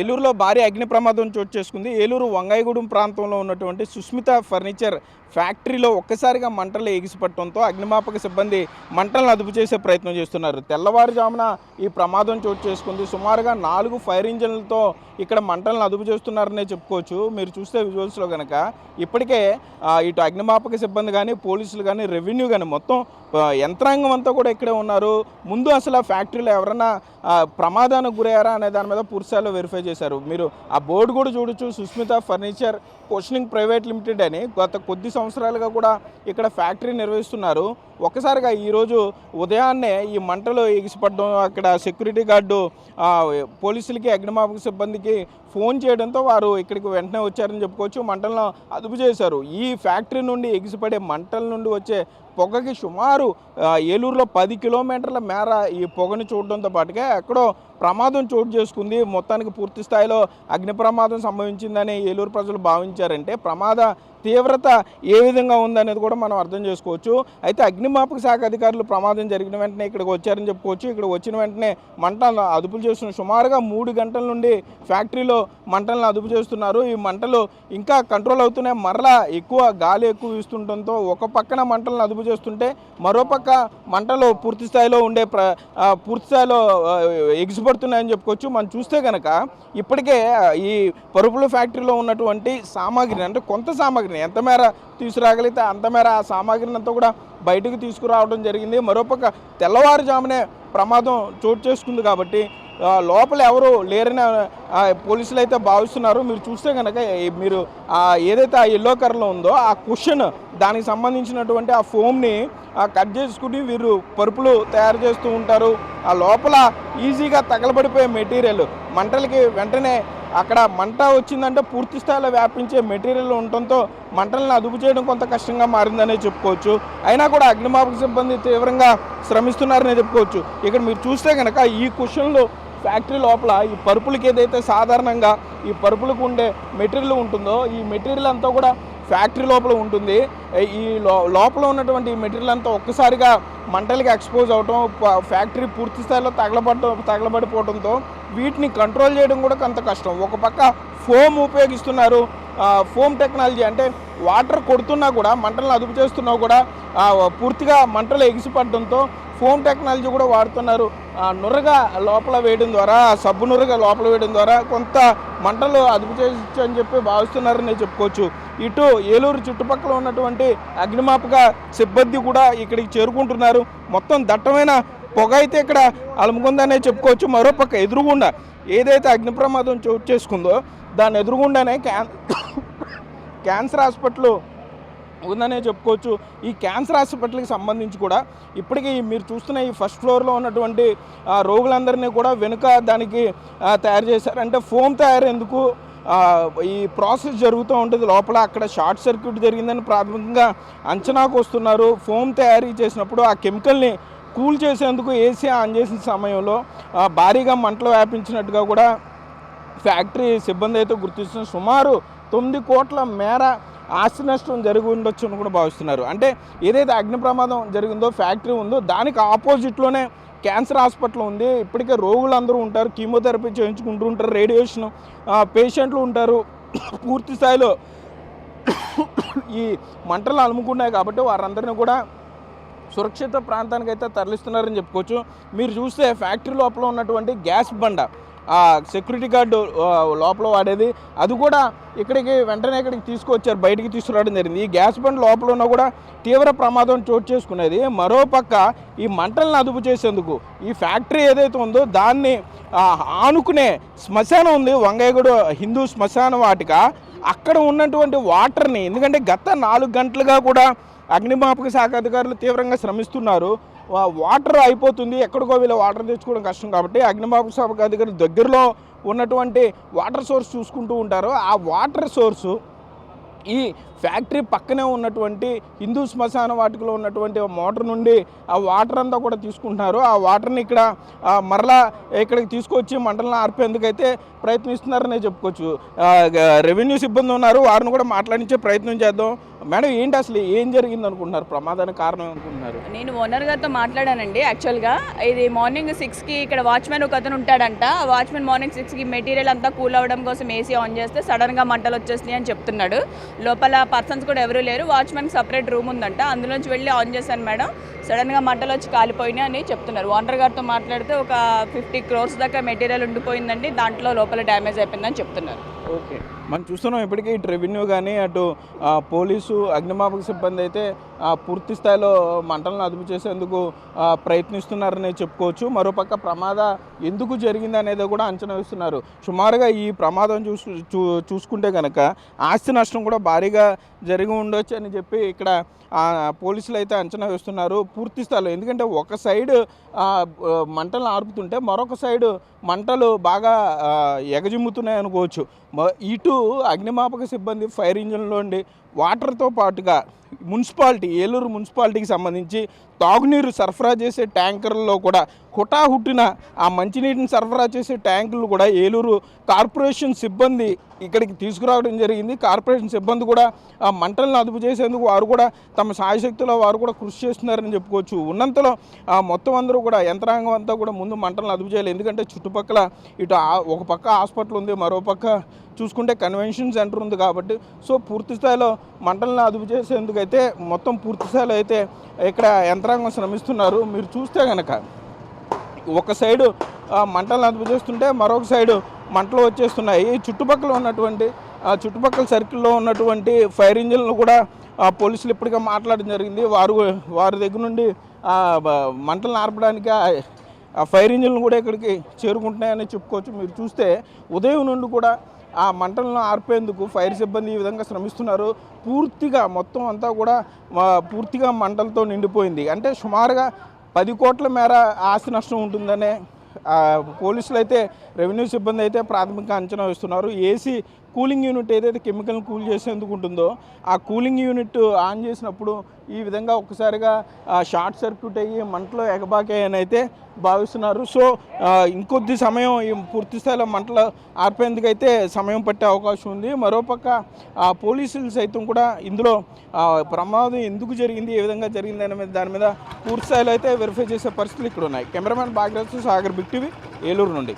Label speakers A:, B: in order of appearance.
A: ఏలూరులో భారీ అగ్ని ప్రమాదం చోటు చేసుకుంది. ఏలూరు వంగాయగూడెం ప్రాంతంలో ఉన్నటువంటి సుస్మిత ఫర్నిచర్ ఫ్యాక్టరీలో ఒక్కసారిగా మంటలు ఎగిసిపట్టడంతో అగ్నిమాపక సిబ్బంది మంటలను అదుపు చేసే ప్రయత్నం చేస్తున్నారు. తెల్లవారుజామున ఈ ప్రమాదం చోటు చేసుకుంది. సుమారుగా 4 ఫైర్ ఇంజన్లతో ఇక్కడ మంటలను అదుపు చేస్తున్నారనే చెప్పుకోవచ్చు. మీరు చూస్తే విజువల్స్లో కనుక ఇప్పటికే ఇటు అగ్నిమాపక సిబ్బంది కానీ, పోలీసులు కానీ, రెవెన్యూ కానీ మొత్తం యంత్రాంగం అంతా కూడా ఇక్కడే ఉన్నారు. ముందు అసలు ఆ ఫ్యాక్టరీలో ఎవరైనా ప్రమాదానికి గురయ్యారా అనే దాని మీద పూర్తిస్థాయిలో వెరిఫై చేశారు. మీరు ఆ బోర్డు కూడా చూడొచ్చు, Susmitha furniture questioning private limited అని. గత కొద్ది సంవత్సరాలుగా కూడా ఇక్కడ ఫ్యాక్టరీ నిర్వహిస్తున్నారు. ఒక్కసారిగా ఈరోజు ఉదయాన్నే ఈ మంటలు ఎగిసిపడడం, అక్కడ సెక్యూరిటీ గార్డు పోలీసులకి, అగ్నిమాపక సిబ్బందికి ఫోన్ చేయడంతో వారు ఇక్కడికి వెంటనే వచ్చారని చెప్పుకోవచ్చు. మంటలను అదుపు చేశారు. ఈ ఫ్యాక్టరీ నుండి ఎగిసిపడే మంటల నుండి వచ్చే పొగకి సుమారు ఏలూరులో 10 కిలోమీటర్ల మేర ఈ పొగను చూడడంతో పాటుగా ఎక్కడో ప్రమాదం చోటు చేసుకుంది. మొత్తానికి పూర్తి స్థాయిలో అగ్ని ప్రమాదం సంభవించిందని ఏలూరు ప్రజలు భావించారంటే ప్రమాద తీవ్రత ఏ విధంగా ఉందనేది కూడా మనం అర్థం చేసుకోవచ్చు. అయితే అగ్నిమాపక శాఖ అధికారులు ప్రమాదం జరిగిన వెంటనే ఇక్కడికి వచ్చారని చెప్పుకోవచ్చు. ఇక్కడ వచ్చిన వెంటనే మంటలను అదుపు చేస్తున్నారు. సుమారుగా 3 గంటల నుండి ఫ్యాక్టరీలో మంటలను అదుపు చేస్తున్నారు. ఈ మంటలు ఇంకా కంట్రోల్ అవుతున్నాయి. మరలా గాలి ఎక్కువ వీస్తుండటంతో ఒక పక్కన మంటలను అదుపు చేస్తుంటే మరోపక్క మంటలు పూర్తి స్థాయిలో ఎగిసిపడుతున్నాయని చెప్పుకోవచ్చు. మనం చూస్తే కనుక ఇప్పటికే ఈ పరుపుల ఫ్యాక్టరీలో ఉన్నటువంటి సామాగ్రిని, అంటే కొంత సామాగ్రిని ఎంత మేర తీసుకురాగలిగితే అంత మేర ఆ సామాగ్రిని అంతా కూడా బయటకు తీసుకురావడం జరిగింది. మరోపక్క తెల్లవారుజామునే ప్రమాదం చోటు చేసుకుంది కాబట్టి లోపల ఎవరు లేరని పోలీసులు అయితే భావిస్తున్నారు. మీరు చూస్తే కనుక మీరు ఏదైతే ఆ ఎల్లో కలర్లో ఉందో ఆ కుషన్, దానికి సంబంధించినటువంటి ఆ ఫోమ్ని కట్ చేసుకుని వీరు పరుపులు తయారు చేస్తూ ఉంటారు. ఆ లోపల ఈజీగా తగలబడిపోయే మెటీరియల్ మంటలకి వెంటనే అక్కడ మంట వచ్చిందంటే పూర్తి స్థాయిలో వ్యాపించే మెటీరియల్ ఉండటంతో మంటలను అదుపు చేయడం కొంత కష్టంగా మారిందనే చెప్పుకోవచ్చు. అయినా కూడా అగ్నిమాపక సిబ్బంది తీవ్రంగా శ్రమిస్తున్నారనే చెప్పుకోవచ్చు. ఇక్కడ మీరు చూస్తే కనుక ఈ కుషన్లు ఫ్యాక్టరీ లోపల ఈ పరుపులకి ఏదైతే సాధారణంగా ఈ పరుపులకు ఉండే మెటీరియల్ ఉంటుందో ఈ మెటీరియల్ అంతా కూడా ఫ్యాక్టరీ లోపల ఉంటుంది. ఈ లోపల ఉన్నటువంటి మెటీరియల్ అంతా ఒక్కసారిగా మంటలకి ఎక్స్పోజ్ అవటం, ఫ్యాక్టరీ పూర్తి స్థాయిలో తగలబడిపోవడంతో వీటిని కంట్రోల్ చేయడం కూడా కొంత కష్టం. ఒక పక్క ఫోమ్ ఉపయోగిస్తున్నారు. ఫోమ్ టెక్నాలజీ అంటే వాటర్ కొడుతున్నా కూడా, మంటలను అదుపు చేస్తున్నా కూడా పూర్తిగా మంటలు ఎగిసిపడడంతో ఫోమ్ టెక్నాలజీ కూడా వాడుతున్నారు. నురగా లోపల వేయడం ద్వారా, సబ్బు నురగా లోపల వేయడం ద్వారా కొంత మంటలు అదుపు చేయొచ్చు అని చెప్పి భావిస్తున్నారని చెప్పుకోవచ్చు. ఇటు ఏలూరు చుట్టుపక్కల ఉన్నటువంటి అగ్నిమాపక సిబ్బంది కూడా ఇక్కడికి చేరుకుంటున్నారు. మొత్తం దట్టమైన పొగ అయితే ఇక్కడ అలుముకుందనే చెప్పుకోవచ్చు. మరోపక్క ఎదురుగుండా ఏదైతే అగ్ని ప్రమాదం చోటు చేసుకుందో దాని ఎదురుగుండానే క్యాన్సర్ హాస్పిటల్ ఉందనే చెప్పుకోవచ్చు. ఈ క్యాన్సర్ హాస్పిటల్కి సంబంధించి కూడా ఇప్పటికీ మీరు చూస్తున్న ఈ ఫస్ట్ ఫ్లోర్లో ఉన్నటువంటి రోగులందరినీ కూడా వెనుక దానికి తయారు చేశారు. అంటే ఫోమ్ తయారేందుకు ఈ ప్రాసెస్ జరుగుతూ ఉంటుంది లోపల. అక్కడ షార్ట్ సర్క్యూట్ జరిగిందని ప్రాథమికంగా అంచనాకు వస్తున్నారు. ఫోమ్ తయారీ చేసినప్పుడు ఆ కెమికల్ని కూల్ చేసేందుకు ఏసీ ఆన్ చేసిన సమయంలో భారీగా మంటలు వ్యాపించినట్టుగా కూడా ఫ్యాక్టరీ సిబ్బంది అయితే గుర్తిస్తున్నారు. సుమారు 9 కోట్ల మేర ఆస్తి నష్టం జరిగి ఉండొచ్చు అని కూడా భావిస్తున్నారు. అంటే ఏదైతే అగ్ని ప్రమాదం జరిగిందో ఫ్యాక్టరీ ఉందో దానికి ఆపోజిట్లోనే క్యాన్సర్ హాస్పిటల్ ఉంది. ఇప్పటికే రోగులందరూ ఉంటారు, కీమోథెరపీ చేయించుకుంటూ ఉంటారు, రేడియేషన్ పేషెంట్లు ఉంటారు. పూర్తి స్థాయిలో ఈ మంటలు అలుముకున్నాయి కాబట్టి వారందరినీ కూడా సురక్షిత ప్రాంతానికి అయితే తరలిస్తున్నారని చెప్పుకోవచ్చు. మీరు చూస్తే ఫ్యాక్టరీ లోపల ఉన్నటువంటి గ్యాస్ బండ, సెక్యూరిటీ గార్డు లోపల వాడేది, అది కూడా వెంటనే ఇక్కడికి తీసుకొచ్చారు, బయటికి తీసుకురావడం జరిగింది. ఈ గ్యాస్ బండ్ లోపల ఉన్నా కూడా తీవ్ర ప్రమాదం చోటు చేసుకునేది. మరోపక్క ఈ మంటలను అదుపు చేసేందుకు ఈ ఫ్యాక్టరీ ఏదైతే ఉందో దాన్ని ఆనుకునే శ్మశానం ఉంది, వంగాయగూడ హిందూ శ్మశాన వాటిక. అక్కడ ఉన్నటువంటి వాటర్ని, ఎందుకంటే గత 4 గంటలుగా కూడా అగ్నిమాపక శాఖ అధికారులు తీవ్రంగా శ్రమిస్తున్నారు. వాటర్ అయిపోతుంది, ఎక్కడికో వీళ్ళు వాటర్ తెచ్చుకోవడం కష్టం కాబట్టి అగ్నిమాపక శాఖ అధికారులు దగ్గరలో ఉన్నటువంటి వాటర్ సోర్స్ చూసుకుంటూ ఉంటారు. ఆ వాటర్ సోర్సు ఈ ఫ్యాక్టరీ పక్కనే ఉన్నటువంటి హిందూ శ్మశాన వాటికలో ఉన్నటువంటి మోటార్ నుండి ఆ వాటర్ అంతా కూడా తీసుకుంటున్నారు. ఆ వాటర్ని ఇక్కడ మరలా ఇక్కడికి తీసుకొచ్చి మంటలను ఆర్పేందుకైతే ప్రయత్నిస్తున్నారనే చెప్పుకోవచ్చు. రెవెన్యూ సిబ్బంది ఉన్నారు, వారిని కూడా మాట్లాడించే ప్రయత్నం చేద్దాం. మేడం ఏంటి అసలు ఏం జరిగింది అనుకుంటున్నారు, ప్రమాదానికి కారణం అనుకుంటున్నారు?
B: నేను ఓనర్ గారితో మాట్లాడానండి. యాక్చువల్గా ఇది మార్నింగ్ 6కి ఇక్కడ వాచ్మెన్ ఒక అతను ఉంటాడంట. వాచ్మెన్ మార్నింగ్ 6కి మెటీరియల్ అంతా కూల్ అవ్వడం కోసం ఏసీ ఆన్ చేస్తే సడన్గా మంటలు వచ్చేసినాయి అని చెప్తున్నాడు. లోపల పర్సన్స్ కూడా ఎవరూ లేరు. వాచ్మెన్ సపరేట్ రూమ్ ఉందంట, అందులోంచి వెళ్ళి ఆన్ చేశాను మేడం, సడన్గా మంటలు వచ్చి కాలిపోయినాయి అని చెప్తున్నారు. ఓనర్ గారితో మాట్లాడితే ఒక 50 crores దాకా మెటీరియల్ ఉండిపోయిందండి, దాంట్లో లోపల డ్యామేజ్ అయిపోయిందని చెప్తున్నారు.
A: ఓకే, మనం చూస్తున్నాం ఇప్పటికీ ఇటు రెవెన్యూ కానీ అటు పోలీసు అగ్నిమాపక సిబ్బంది అయితే పూర్తి స్థాయిలో మంటలను అదుపు చేసేందుకు ప్రయత్నిస్తున్నారని చెప్పుకోవచ్చు. మరోపక్క ప్రమాదం ఎందుకు జరిగింది అనేది కూడా అంచనా వేస్తున్నారు. సుమారుగా ఈ ప్రమాదం చూసుకుంటే కనుక ఆస్తి నష్టం కూడా భారీగా జరిగి ఉండొచ్చు అని చెప్పి ఇక్కడ పోలీసులు అయితే అంచనా వేస్తున్నారు పూర్తి స్థాయిలో. ఎందుకంటే ఒక సైడ్ మంటలను ఆర్పుతుంటే మరొక సైడు మంటలు బాగా ఎగజిమ్ముతున్నాయి అనుకోవచ్చు. ఇటు అగ్నిమాపక సిబ్బంది ఫైర్ ఇంజిన్లోండి వాటర్తో పాటుగా మున్సిపాలిటీ, ఏలూరు మున్సిపాలిటీకి సంబంధించి తాగునీరు సరఫరా చేసే ట్యాంకర్లలో కూడా హుటాహుట్టిన ఆ మంచినీటిని సరఫరా చేసే ట్యాంకులు కూడా ఏలూరు కార్పొరేషన్ సిబ్బంది ఇక్కడికి తీసుకురావడం జరిగింది. కార్పొరేషన్ సిబ్బంది కూడా ఆ మంటలను అదుపు చేసేందుకు వారు కూడా తమ సాయశక్తిలో వారు కూడా కృషి చేస్తున్నారని చెప్పుకోవచ్చు. ఉన్నంతలో మొత్తం అందరూ కూడా యంత్రాంగం అంతా కూడా ముందు మంటలను అదుపు చేయాలి. ఎందుకంటే చుట్టుపక్కల ఇటు ఒక పక్క హాస్పిటల్ ఉంది, మరో పక్క చూసుకుంటే కన్వెన్షన్ సెంటర్ ఉంది కాబట్టి సో పూర్తి స్థాయిలో మంటలను అదుపు చేసేందుకు అయితే మొత్తం పూర్తి స్థాయిలో అయితే ఇక్కడ యంత్రాంగం శ్రమిస్తున్నారు. మీరు చూస్తే కనుక ఒక సైడు మంటలను అదుపు చేస్తుంటే మరొక సైడు మంటలు వచ్చేస్తున్నాయి. చుట్టుపక్కల ఉన్నటువంటి చుట్టుపక్కల సర్కిల్లో ఉన్నటువంటి ఫైర్ ఇంజిన్లు కూడా పోలీసులు ఇప్పటికే మాట్లాడడం జరిగింది. వారి దగ్గర నుండి మంటలను ఆర్పడానికి ఆ ఫైర్ ఇంజిన్లు కూడా ఇక్కడికి చేరుకుంటున్నాయని చెప్పుకోవచ్చు. మీరు చూస్తే ఉదయం నుండి కూడా ఆ మంటలను ఆర్పేందుకు ఫైర్ సిబ్బంది ఈ విధంగా శ్రమిస్తున్నారు. పూర్తిగా మొత్తం అంతా కూడా పూర్తిగా మంటలతో నిండిపోయింది. అంటే సుమారుగా 10 కోట్ల మేర ఆస్తి నష్టం ఉంటుందనే పోలీసులు అయితే, రెవెన్యూ సిబ్బంది అయితే ప్రాథమిక అంచనా వేస్తున్నారు. ఏసీ కూలింగ్ యూనిట్ ఏదైతే కెమికల్ని కూల్ చేసేందుకు ఉంటుందో ఆ కూలింగ్ యూనిట్ ఆన్ చేసినప్పుడు ఈ విధంగా ఒక్కసారిగా షార్ట్ సర్క్యూట్ అయ్యి మంటలు ఎగబాకాయని అయితే భావిస్తున్నారు. సో ఇంకొద్ది సమయం ఈ పూర్తి స్థాయిలో మంటలు ఆర్పేందుకైతే సమయం పట్టే అవకాశం ఉంది. మరోపక్క పోలీసులు సైతం కూడా ఇందులో ప్రమాదం ఎందుకు జరిగింది, ఏ విధంగా జరిగింది అనే దాని మీద పూర్తి స్థాయిలో అయితే వెరిఫై చేసే పరిస్థితులు ఇక్కడ ఉన్నాయి. Cameraman Bhagyaraju, Sagar, Big TV, Eluru నుండి.